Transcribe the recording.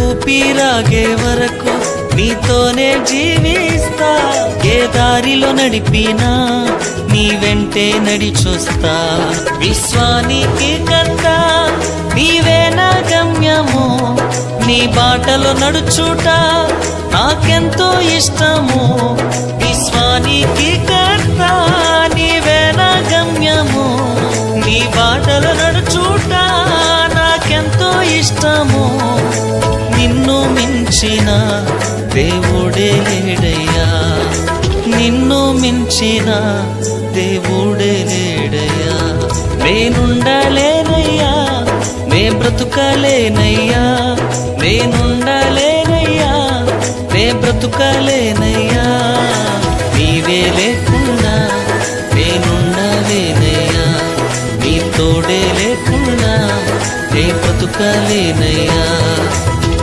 ఊపిరాగే వరకు నీతోనే జీవిస్తా. ఏ దారిలో నడిపినా నీ వెంటే నడిచొస్తా. విశ్వానికి కర్త నీవే నా గమ్యము, నీ బాటలో నడుచుట నాకెంతో ఇష్టము. విశ్వానికి కర్త నీవే నా గమ్యము, నీ బాటలో నడుచుట నాకెంతో ఇష్టము. నిన్ను మించిన దేవుడే లేడయ్యా, నిన్ను మించిన దేవుడే లేడయ్యా. నేనుండలేనయ్యా, నే బ్రతుకలేనయ్యా, నేనుండలేనయ్యా, నే బ్రతుకలేనయ్యా. నీవే లేకుండా నేనుండలేనయ్యా, నీ తోడే లేకుండా నే బ్రతుకలేనయ్యా.